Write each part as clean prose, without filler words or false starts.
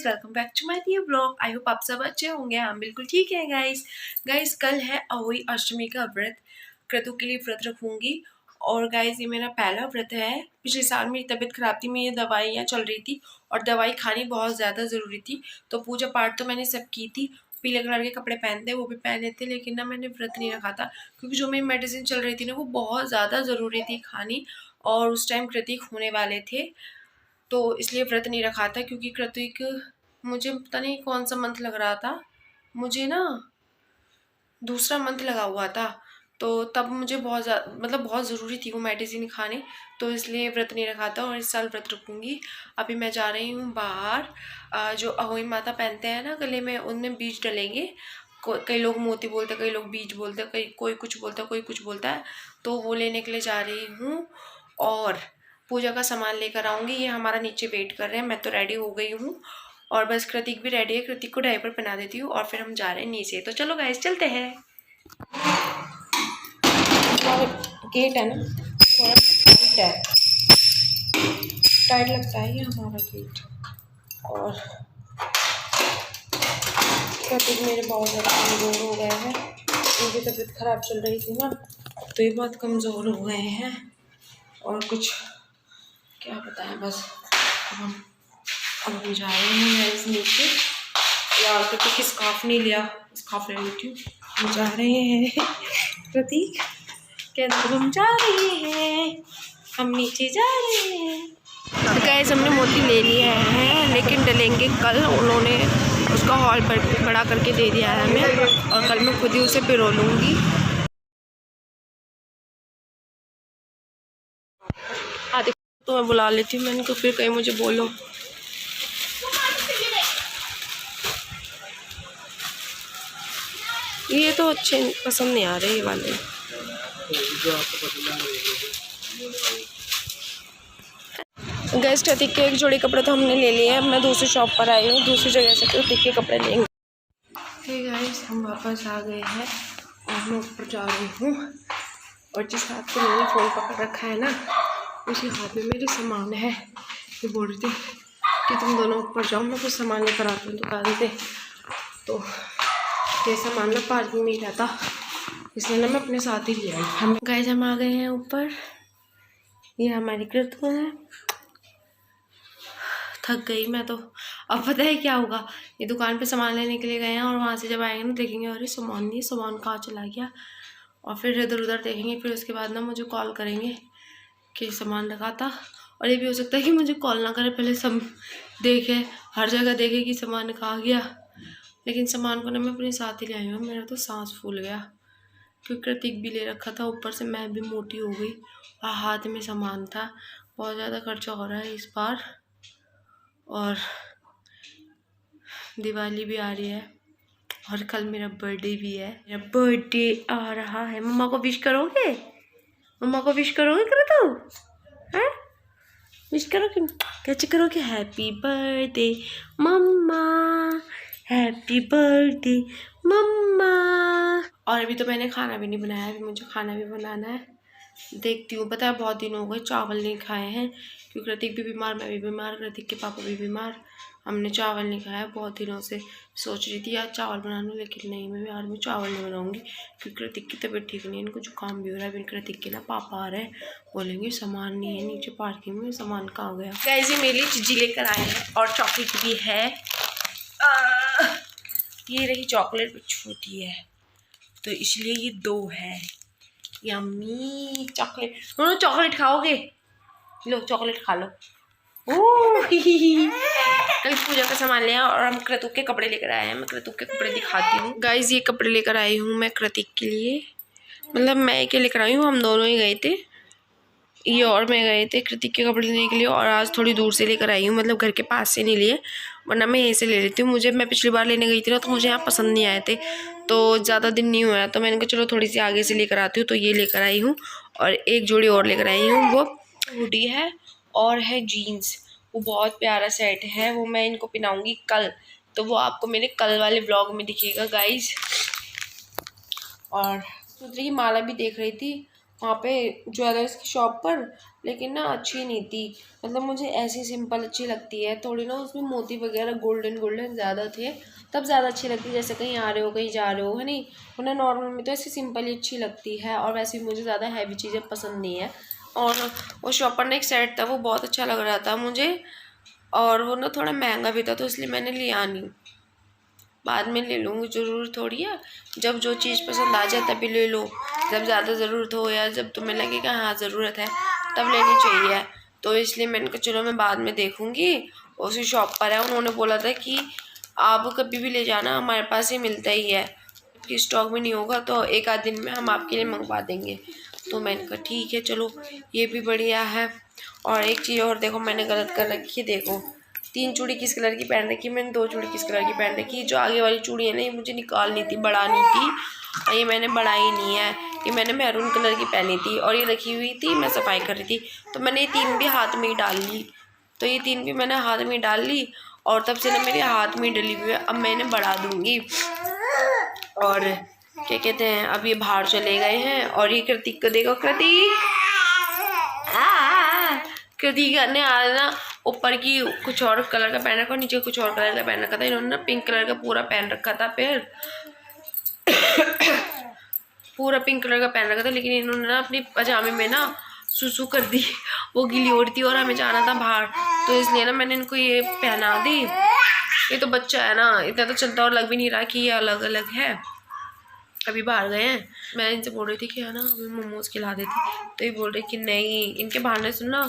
Guys, welcome back to my new blog. I hope आप सब अच्छे होंगे। हम बिल्कुल ठीक है गाइस कल है अहोई अष्टमी का व्रत। क्रतु के लिए व्रत रखूंगी। और गाइस ये मेरा पहला व्रत है। पिछले साल मेरी तबीयत खराब थी, मेरी दवाइयाँ चल रही थी और दवाई खानी बहुत ज़्यादा ज़रूरी थी। तो पूजा पाठ तो मैंने सब की थी, पीले कलर के कपड़े पहनते वो भी पहने थे, लेकिन ना मैंने व्रत नहीं रखा था क्योंकि जो मेरी मेडिसिन चल रही थी ना वो बहुत ज़्यादा ज़रूरी थी खानी। और उस टाइम कृतिक होने वाले थे तो इसलिए व्रत नहीं रखा था। क्योंकि कृतिक मुझे पता नहीं कौन सा मंथ लग रहा था, मुझे ना दूसरा मंथ लगा हुआ था। तो तब मुझे बहुत बहुत ज़रूरी थी वो मेडिसिन खाने, तो इसलिए व्रत नहीं रखा था और इस साल व्रत रखूँगी। अभी मैं जा रही हूँ बाहर। जो अहोई माता पहनते हैं ना गले में, उनमें बीज डलेंगे। कई लोग मोती बोलते हैं, कई लोग बीज बोलते हैं, कोई कुछ बोलता है, कोई कुछ बोलता है। तो वो लेने के लिए जा रही हूँ और पूजा का सामान लेकर आऊँगी। ये हमारा नीचे वेट कर रहे हैं। मैं तो रेडी हो गई हूँ और बस कृतिक भी रेडी है। कृतिक को डायपर पहना देती हूँ और फिर हम जा रहे हैं नीचे। तो चलो गाइस चलते हैं। गेट है ना थोड़ा टाइट है, टाइट लगता है ये हमारा गेट। और कृतिक मेरे बहुत ज़्यादा कमज़ोर हो गए हैं, उनकी तबीयत ख़राब चल रही थी ना, तो ये बहुत कमज़ोर हो गए हैं। और कुछ क्या बताएं, बस अब हम जा रहे हैं इस नीचे। यार कृतिक स्कार्फ नहीं लिया, स्कार्फ ले लेती हूँ। हम जा रहे हैं प्रतीक के अंदर, हम जा रहे हैं, हम नीचे जा रहे हैं। गाइस हमने मोती ले लिया है लेकिन डलेंगे कल। उन्होंने उसका हॉल पर बड़ा करके दे दिया है हमें और कल मैं खुद ही उसे पिरो लूँगी। आदि तो मैं बुला लेती हूँ, मैंने को फिर कहीं मुझे बोलो। ये तो अच्छे पसंद नहीं आ रहे ये वाले। गैस कृतिक के एक जोड़ी कपड़े तो हमने ले लिए हैं। अब मैं दूसरी शॉप पर आई हूँ, दूसरी जगह से कृतिक के कपड़े लेंगे। हे गाइस हम वापस आ गए हैं और मैं ऊपर जा रही हूँ। और जिस हाथ में मैंने फ़ोन पकड़ रखा है ना, उसी हाथ में मेरे सामान है। ये बोल रही थी कि तुम दोनों ऊपर जाओ, मैं कुछ सामान लेकर आती हूँ दुकान से। तो ये सामान ना पार्किंग में ही रहता, इसलिए ना मैं अपने साथ ही ले आई। हम गाइस हम आ गए हैं ऊपर। ये हमारी कृतु है। थक गई मैं तो। अब पता है क्या होगा, ये दुकान पे सामान लेने के लिए गए हैं और वहाँ से जब आएंगे ना देखेंगे अरे सामान नहीं, सामान कहाँ चला गया। और फिर इधर उधर देखेंगे, फिर उसके बाद ना मुझे कॉल करेंगे कि सामान लगा था। और ये भी हो सकता है कि मुझे कॉल ना करे, पहले सब देखे, हर जगह देखे कि सामान कहाँ गया। लेकिन सामान को ना मैं अपने साथ ही ले आई हूँ। मेरा तो सांस फूल गया क्योंकि कृतिक भी ले रखा था, ऊपर से मैं भी मोटी हो गई और हाथ में सामान था। बहुत ज़्यादा खर्चा हो रहा है इस बार और दिवाली भी आ रही है और कल मेरा बर्थडे भी है। मेरा बर्थडे आ रहा है। मम्मा को विश करोगे? मम्मा को विश करोगे? करो तो है, विश करोगे? कैसे करोगे? हैप्पी बर्थडे मम्मा, हैप्पी बर्थडे मम्मा। और अभी तो मैंने खाना भी नहीं बनाया, अभी मुझे खाना भी बनाना है। देखती हूँ, पता है बहुत दिन हो गए चावल नहीं खाए हैं क्योंकि कृतिक भी बीमार, मैं भी बीमार, कृतिक के पापा भी बीमार। हमने चावल नहीं खाया बहुत दिनों से। सोच रही थी आज चावल बना लूँ, लेकिन नहीं, मैं चावल नहीं बनाऊँगी क्योंकि कृतिक की तबीयत ठीक नहीं है, इनको जुकाम भी हो रहा है। कृतिक के ना पापा आ रहे हैं, बोलेंगे सामान नहीं है नीचे पार्किंग में, सामान कहाँ गया। गाइस ये मेरे लिए चिज्जी लेकर आए हैं और चॉकलेट भी है। ये रही चॉकलेट, छोटी है तो इसलिए ये 2 है। Yummy chocolate. दोनों चॉकलेट खाओगे? लो चॉकलेट खा लो। कल पूजा का सामान लिया और हम कृतिक के कपड़े लेकर आए हैं। मैं कृतिक के कपड़े दिखाती हूँ। गाइज ये कपड़े लेकर आई हूँ मैं कृतिक के लिए, मतलब मैं के लेकर आई हूँ, हम दोनों ही गए थे, ये और मैं गए थे कृतिक के कपड़े लेने के लिए। और आज थोड़ी दूर से लेकर आई हूँ, मतलब घर के पास से नहीं लिए, वरना मैं यहीं से ले लेती हूँ। मैं पिछली बार लेने गई थी ना तो मुझे यहाँ पसंद नहीं आए थे, तो ज़्यादा दिन नहीं हुआ तो मैंने कहा चलो थोड़ी सी आगे से लेकर आती हूँ। तो ये लेकर आई हूँ और एक जोड़ी और लेकर आई हूँ, वो हुडी है और है जीन्स। वो बहुत प्यारा सेट है, वो मैं इनको पहनाऊँगी कल, तो वो आपको मेरे कल वाले व्लॉग में दिखेगा गाइज। और दूसरी माला भी देख रही थी वहाँ पे ज्वेलर्स की शॉप पर, लेकिन ना अच्छी नहीं थी। मतलब मुझे ऐसी सिंपल अच्छी लगती है, थोड़ी ना उसमें मोती वगैरह गोल्डन गोल्डन ज़्यादा थे तब ज़्यादा अच्छी लगती है, जैसे कहीं आ रहे हो कहीं जा रहे हो, है नहीं। वरना नॉर्मल में तो ऐसी सिंपल ही अच्छी लगती है, और वैसे भी मुझे ज़्यादा हैवी चीज़ें पसंद नहीं है। और वो शॉप पर ना एक सेट था, वो बहुत अच्छा लग रहा था मुझे, और वो ना थोड़ा महंगा भी था, तो इसलिए मैंने लिया नहीं। बाद में ले लूँगी, ज़रूर थोड़ी है, जब जो चीज़ पसंद आ जाए तभी ले लो। जब ज़्यादा ज़रूरत हो या जब तुम्हें लगे कि हाँ ज़रूरत है तब लेनी चाहिए। तो इसलिए मैंने कहा चलो मैं बाद में देखूँगी। उसी शॉप पर है, उन्होंने बोला था कि आप कभी भी ले जाना, हमारे पास ही मिलता ही है, कि स्टॉक में नहीं होगा तो एक आध दिन में हम आपके लिए मंगवा देंगे। तो मैंने कहा ठीक है चलो, ये भी बढ़िया है। और एक चीज़ और देखो मैंने गलत कर रखी है, देखो 3 चूड़ी किस कलर की पहन रखी, मैंने 2 चूड़ी किस कलर की पहन रखी। जो आगे वाली चूड़ी है ना, ये मुझे निकालनी थी, बढ़ानी थी, और ये मैंने बढ़ाई नहीं है। ये मैंने मैरून कलर की पहनी थी और ये रखी हुई थी, मैं सफाई कर रही थी, तो मैंने ये 3 भी हाथ में ही डाल ली। तो ये 3 भी मैंने हाथ में डाल ली, और तब से ना मेरे हाथ में डली हुई है। अब मैं इन्हें बढ़ा दूँगी। और क्या कहते हैं, अब ये बाहर चले गए हैं, और ये कृतिक को देखो, कृतिक ने आज ना ऊपर की कुछ और कलर का पहन रखा और नीचे कुछ और कलर का पहन रखा था। इन्होंने ना पिंक कलर का पूरा पहन रखा था, फिर पूरा पिंक कलर का पहन रखा था, लेकिन इन्होंने ना अपनी पजामे में ना सुसु कर दी, वो गीली हो रही थी और हमें जाना था बाहर, तो इसलिए ना मैंने इनको ये पहना दी। ये तो बच्चा है ना, इतना तो चलता और लग भी नहीं रहा कि ये अलग अलग है। अभी बाहर गए हैं, मैं इनसे बोल रही थी कि है ना हमें मोमोज खिला देती, तो ये बोल रही कि नहीं, इनके बहाने से ना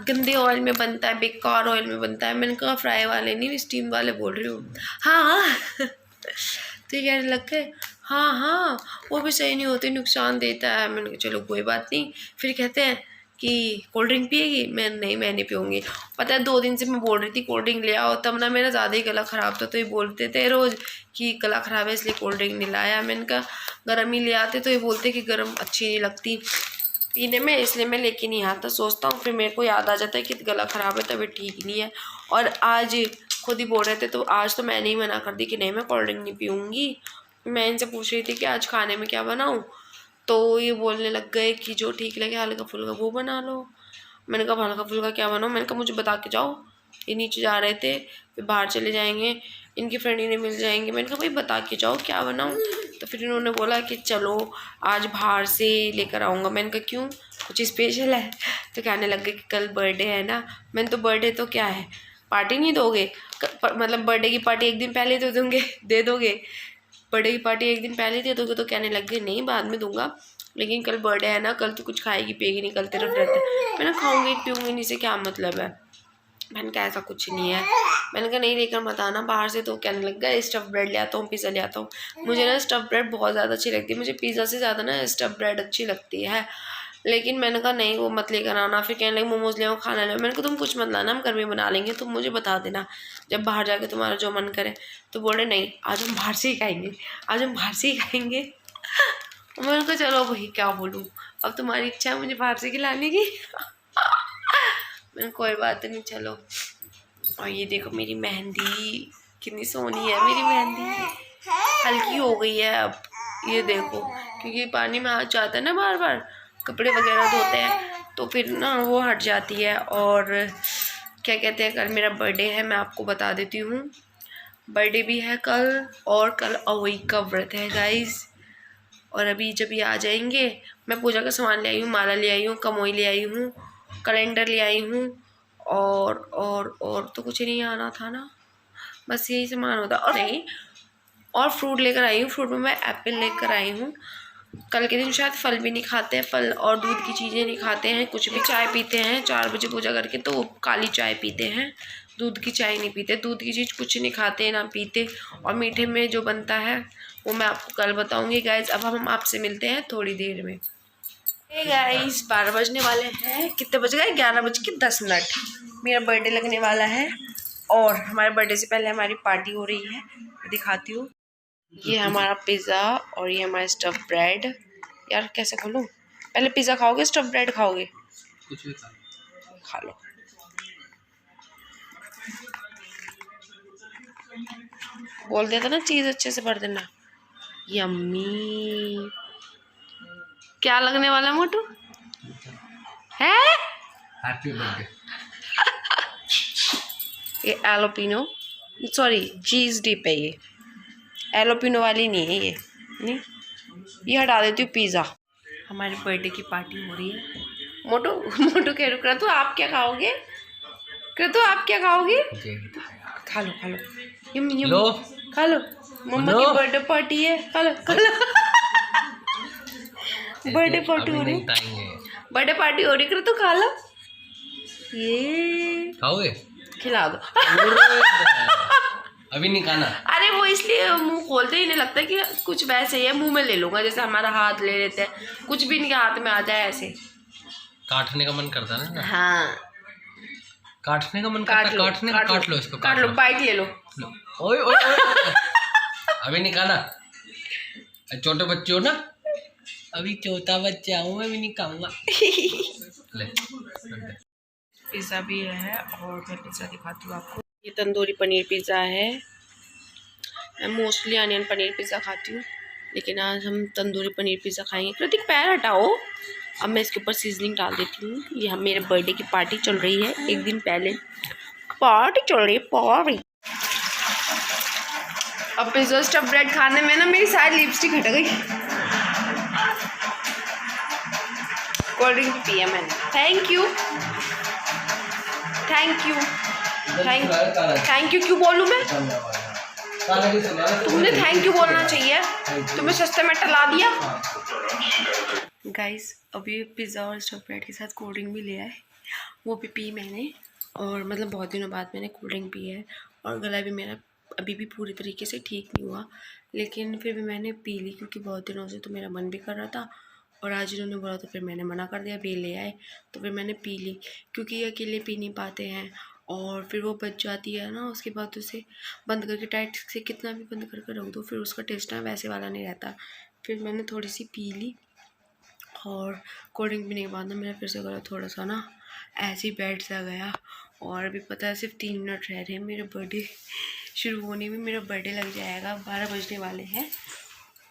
गंदे ऑयल में बनता है, बेकार ऑयल में बनता है। मैंने कहा फ्राई वाले नहीं, स्टीम वाले बोल रही हूँ। हाँ तो ये कहने लग गए हाँ हाँ वो भी सही नहीं होते, नुकसान देता है। मैंने कहा चलो कोई बात नहीं। फिर कहते हैं कि कोल्ड ड्रिंक पिएगी, मैं नहीं, मैं नहीं पीऊँगी। पता है 2 दिन से मैं बोल रही थी कोल्ड ड्रिंक ले आओ, तब ना मेरा ज़्यादा ही गला ख़राब था, तो ये बोलते थे रोज़ कि गला ख़राब है इसलिए कोल्ड ड्रिंक नहीं लाया। मैंने कहा गर्म ही ले आते, तो ये बोलते कि गर्म अच्छी नहीं लगती पीने में, इसलिए मैं लेके नहीं आता। सोचता हूँ फिर मेरे को याद आ जाता है कि गला ख़राब है, तबीयत ठीक नहीं है। और आज खुद ही बोल रहे थे, तो आज तो मैंने ही मना कर दी कि नहीं मैं कोल्ड ड्रिंक नहीं पीऊँगी। मैं इनसे पूछ रही थी कि आज खाने में क्या बनाऊँ, तो ये बोलने लग गए कि जो ठीक लगे हल्का फुल्का वो बना लो। मैंने कहा हल्का फुल्का क्या बनाऊँ, मैंने कहा मुझे बता के जाओ। ये नीचे जा रहे थे, फिर बाहर चले जाएंगे, इनकी फ्रेंड इन्हें मिल जाएंगे। मैंने कहा भाई बता के जाओ क्या बनाऊँ। तो फिर इन्होंने बोला कि चलो आज बाहर से लेकर आऊँगा। मैंने कहा क्यों, कुछ स्पेशल है? तो कहने लग गए कि कल बर्थडे है ना। मैंने तो बर्थडे तो क्या है, पार्टी नहीं दोगे? मतलब बर्थडे की पार्टी एक दिन पहले दे दूँगे, दे दोगे? बर्थडे की पार्टी एक दिन पहले दे दोगे? तो कहने लग गए नहीं बाद में दूंगा, लेकिन कल बर्थडे है ना, कल तो कुछ खाएगी पिएगी नहीं, कल तेरा व्रत है। मैंने खाऊंगी पीऊँगी नहीं से क्या मतलब है। मैंने कहा ऐसा कुछ नहीं है। मैंने कहा नहीं लेकर मत आना बाहर से। तो कहने लग गया स्टफ़ ब्रेड ले आता हूँ, पिज़्ज़ा ले आता हूँ। मुझे ना स्टफ़ ब्रेड बहुत ज़्यादा अच्छी लगती है, मुझे पिज़्ज़ा से ज़्यादा ना स्टफ़ ब्रेड अच्छी लगती है। लेकिन मैंने कहा नहीं वो मत लेकर आना। फिर कहने लगे मोमोज़ ले आओ, खाना ले आओ। मैंने कहा तुम कुछ मत लाना, हम घर में बना लेंगे, तुम मुझे बता देना जब बाहर जाके तुम्हारा जो मन करे। तो बोल रहे नहीं आज हम बाहर से ही खाएंगे, आज हम बाहर से ही खाएंगे। मैंने कहा चलो भाई क्या बोलूँ, अब तुम्हारी इच्छा है मुझे बाहर से खिलाने की। मैंने कोई बात नहीं चलो। और ये देखो मेरी मेहंदी कितनी सोहनी है, मेरी मेहंदी हल्की हो गई है अब, ये देखो, क्योंकि पानी में हाथ जाता है ना बार बार, कपड़े वगैरह धोते हैं तो फिर ना वो हट जाती है। और क्या कहते हैं, कल मेरा बर्थडे है, मैं आपको बता देती हूँ, बर्थडे भी है कल, और कल अवई का व्रत है गाइस। और अभी जब ये आ जाएंगे, मैं पूजा का सामान ले आई हूँ, माला ले आई हूँ, कमोई ले आई हूँ, कैलेंडर ले आई हूँ, और तो कुछ नहीं आना था ना, बस यही सामान होता। और नहीं, और फ्रूट लेकर आई हूँ, फ्रूट में मैं एप्पल लेकर आई हूँ। कल के दिन शायद फल भी नहीं खाते हैं, फल और दूध की चीज़ें नहीं खाते हैं, कुछ भी। चाय पीते हैं 4 बजे पूजा करके, तो काली चाय पीते हैं, दूध की चाय नहीं पीते, दूध की चीज़ कुछ नहीं खाते ना पीते। और मीठे में जो बनता है वो मैं आपको कल बताऊँगी गाइज। अब हम आपसे मिलते हैं थोड़ी देर में। गाइस 12 बजने वाले हैं, कितने बज गए, 11:10। मेरा बर्थडे लगने वाला है, और हमारे बर्थडे से पहले हमारी पार्टी हो रही है, दिखाती हूँ। ये हमारा पिज़्ज़ा और ये हमारा स्टफ़ ब्रेड। यार कैसे खोलूँ, पहले पिज़्ज़ा खाओगे स्टफ़ ब्रेड खाओगे? कुछ भी खा लो। बोल दिया था ना चीज़ अच्छे से भर देना। यम्मी। क्या लगने वाला मोटू है? Happy birthday. ये एलोपिनो, सॉरी चीज डिप है ये, एलोपिनो वाली नहीं है ये, नहीं ये हटा देती हूँ। पिज़्ज़ा, हमारे बर्थडे की पार्टी हो रही है। मोटू मोटू कह रहा क्रतु आप क्या खाओगे? क्रतु आप क्या खाओगे? खा लो खा लो, यम लो खा लो, मम्मा की बर्थडे पार्टी है, खा लो खा लो। बर्थडे पार्टी हो रही, बर्थडे पार्टी हो रही, क्रतु खा लो, ये खाओगे? खिला दो। अभी नहीं खाना। अरे वो इसलिए मुंह खोलते ही नहीं लगता कि कुछ वैसे ही है, मुंह में ले लूंगा, जैसे हमारा हाथ ले लेते हैं, कुछ भी इनके हाथ में आ जाए ऐसे काटने का मन करता है ना। हाँ काटने का मन करता है, काटने का, काट लो इसको, काट लो, बाइट ले लो। ओए ओए अभी नहीं खाना, छोटे बच्चे हो ना, अभी छोटा बच्चा हूँ, अभी नहीं खाऊंगा। ले पिज़्ज़ा भी है और मैं पिज़्ज़ा दिखाती हूँ आपको। ये तंदूरी पनीर पिज़्ज़ा है। मैं मोस्टली अनियन पनीर पिज़्ज़ा खाती हूँ, लेकिन आज हम तंदूरी पनीर पिज़्ज़ा खाएंगे। कृतिक पैर हटाओ। अब मैं इसके ऊपर सीजनिंग डाल देती हूँ। ये हम मेरे बर्थडे की पार्टी चल रही है, एक दिन पहले पार्टी चल रही है, पार्टी। अब पिज़्ज़ा स्टफ ब्रेड खाने में ना मेरी सारी लिपस्टिक हट गई। कोल्ड ड्रिंक पी है मैंने, thank you thank you thank you. क्यों बोलूँ मैं? तुमने थैंक यू बोलना चाहिए, तुम्हें सस्ते में टला दिया। गाइस अभी पिज़्ज़ा और स्टफ ब्रेड के साथ कोल्ड ड्रिंक भी लिया है, वो भी पी मैंने, और मतलब बहुत दिनों बाद मैंने कोल्ड ड्रिंक पी है। और गला भी मेरा अभी भी पूरी तरीके से ठीक नहीं हुआ, लेकिन फिर भी मैंने पी ली, क्योंकि बहुत दिनों से तो मेरा मन भी कर रहा था, और आज इन्होंने बोला तो फिर मैंने मना कर दिया, भी ले आए तो फिर मैंने पी ली, क्योंकि ये अकेले पी नहीं पाते हैं, और फिर वो बच जाती है ना, उसके बाद उसे बंद करके टाइट से कितना भी बंद करके रख दो, फिर उसका टेस्ट ना वैसे वाला नहीं रहता। फिर मैंने थोड़ी सी पी ली, और कोल्ड ड्रिंक पीने के बाद ना मेरा फिर से गला थोड़ा सा ना ऐसे ही बैठ सा गया। और अभी पता है सिर्फ 3 मिनट रह रहे हैं मेरे बर्थडे शुरू होने में, मेरा बर्थडे लग जाएगा, 12 बजने वाले हैं।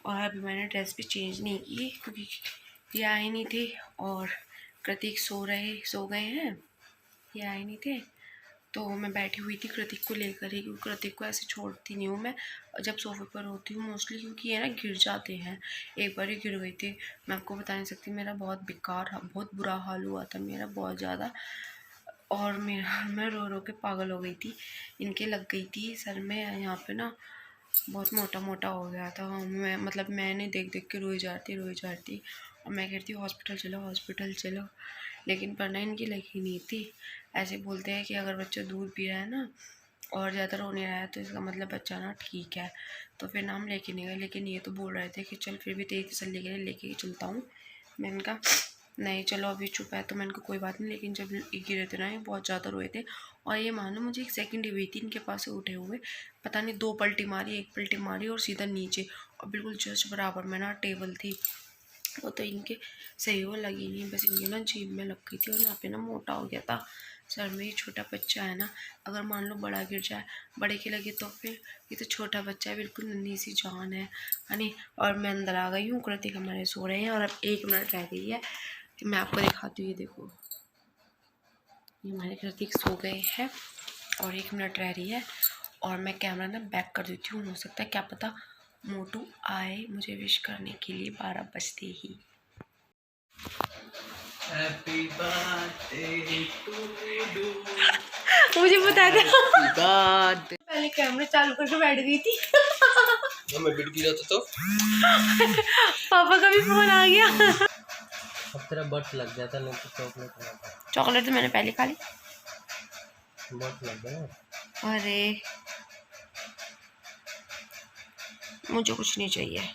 और अभी मैंने ड्रेस भी चेंज नहीं की, क्योंकि ये आए नहीं थे, और कृतिक सो गए हैं, ये आए नहीं थे, तो मैं बैठी हुई थी कृतिक को लेकर ही, क्योंकि कृतिक को ऐसे छोड़ती नहीं हूँ मैं जब सोफे पर होती हूँ मोस्टली, क्योंकि ये ना गिर जाते हैं। एक बार ही गिर गई थी, मैं आपको बता नहीं सकती, मेरा बहुत बुरा हाल हुआ था मेरा, बहुत ज़्यादा। और मैं रो रो के पागल हो गई थी, इनके लग गई थी सर में, यहाँ पे ना बहुत मोटा मोटा हो गया था। मैंने देख देख के रोई जाती, और मैं कहती हॉस्पिटल चलो, लेकिन पर ना इनकी लगी नहीं थी। ऐसे बोलते हैं कि अगर बच्चा दूध पी रहा है ना और ज़्यादा रो नहीं रहा है तो इसका मतलब बच्चा ना ठीक है, तो फिर ना हम लेके नहीं गए। लेकिन ये तो बोल रहे थे कि चल फिर भी तेरी तसल्ली के लिए लेके चलता हूँ। मैंने कहा नहीं चलो अभी चुप है, तो मैंने कहा कोई बात नहीं। लेकिन जब गिरे थे ना ये बहुत ज़्यादा रोए थे, और ये मानो मुझे 1 सेकंड ही हुई थी इनके पास से उठे हुए, पता नहीं 2 पलटी मारी, 1 पलटी मारी और सीधा नीचे, और बिल्कुल जस्ट बराबर में ना टेबल थी, वो तो इनके सही वो लगी नहीं, बस इनके ना जीभ में लग गई थी, और यहाँ पे ना मोटा हो गया था सर में। ये छोटा बच्चा है ना, अगर मान लो बड़ा गिर जाए, बड़े के लगे तो फिर ये तो छोटा बच्चा है, बिल्कुल नन्ही सी जान है नहीं। और मैं अंदर आ गई हूँ, कृतिक हमारे सो रहे हैं, और अब 1 मिनट रह गई है, मैं आपको दिखाती हूँ। ये देखो, ये हमारे कृतिक सो गए हैं और 1 मिनट रह रही है, और मैं कैमरा ना बैक कर देती हूँ, हो सकता है क्या पता मोटू आए मुझे विश करने के लिए 12 बजते ही। Happy birthday to you. मुझे बता दे, पहले कैमरा चालू करके बैठ गई थी। मैं बिट गिरा था तो पापा का भी फोन आ गया। अब तेरा बर्थ लग जाता, नहीं तो चॉकलेट तो मैंने पहले खा ली, बर्थ लग गया। अरे मुझे कुछ नहीं चाहिए,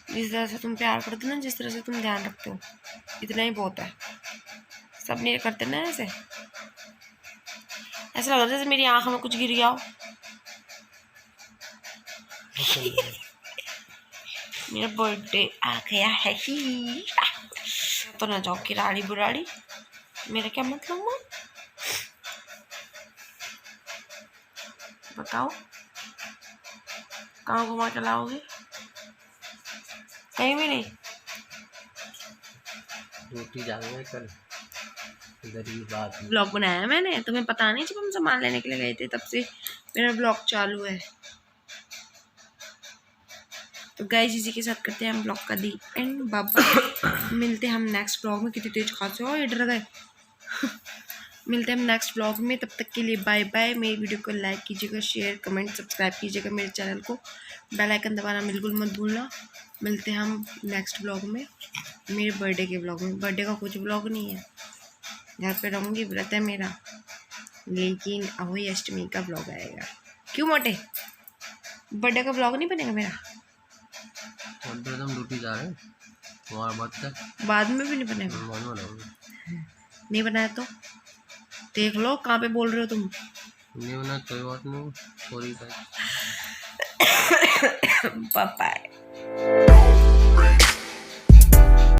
जिस तरह से तुम प्यार करते हो ना, जिस तरह से तुम ध्यान रखते हो, इतना ही बहुत है। सब नहीं करते ना ऐसे, ऐसा लग रहा है जैसे मेरी आँख में कुछ गिर गया हो। मेरा बर्थडे आ गया है ही, तो ना जाओ किराड़ी बुराड़ी, मेरा क्या मतलब हुआ बताओ, कहाँ घुमा के लाओगे? कहीं भी नहीं। ड्यूटी जाएंगे कल, गरीब बात है। ब्लॉग बनाया मैंने, तुम्हें पता नहीं जब हम सामान लेने के लिए गए थे तब से मेरा ब्लॉग चालू है। तो गाइस इसी के साथ करते हैं हम ब्लॉग का दी एंड बाबा। मिलते हैं हम नेक्स्ट ब्लॉग में। कितनी तेज खांसी हो, ये डर गए। मिलते हैं हम नेक्स्ट ब्लॉग में, तब तक के लिए बाय बाय। मेरी वीडियो को लाइक कीजिएगा, शेयर कमेंट सब्सक्राइब कीजिएगा मेरे चैनल को, बेल आइकन दबाना बिल्कुल मत भूलना। मिलते हैं हम नेक्स्ट ब्लॉग में, मेरे बर्थडे के ब्लॉग में। बर्थडे का कुछ ब्लॉग नहीं है, घर पे रहूँगी, व्रत है मेरा, लेकिन अहोई अष्टमी का ब्लॉग आएगा। क्यों मोटे, बर्थडे का ब्लॉग नहीं बनेगा मेरा? तुम ड्यूटी जा रहे हैं, तुम्हारा बात बाद में भी नहीं बनेगा? नहीं बनाया तो देख लो, कहाँ पे बोल रहे हो तुम? नहीं बना कोई बात नहीं, सॉरी। Bye bye.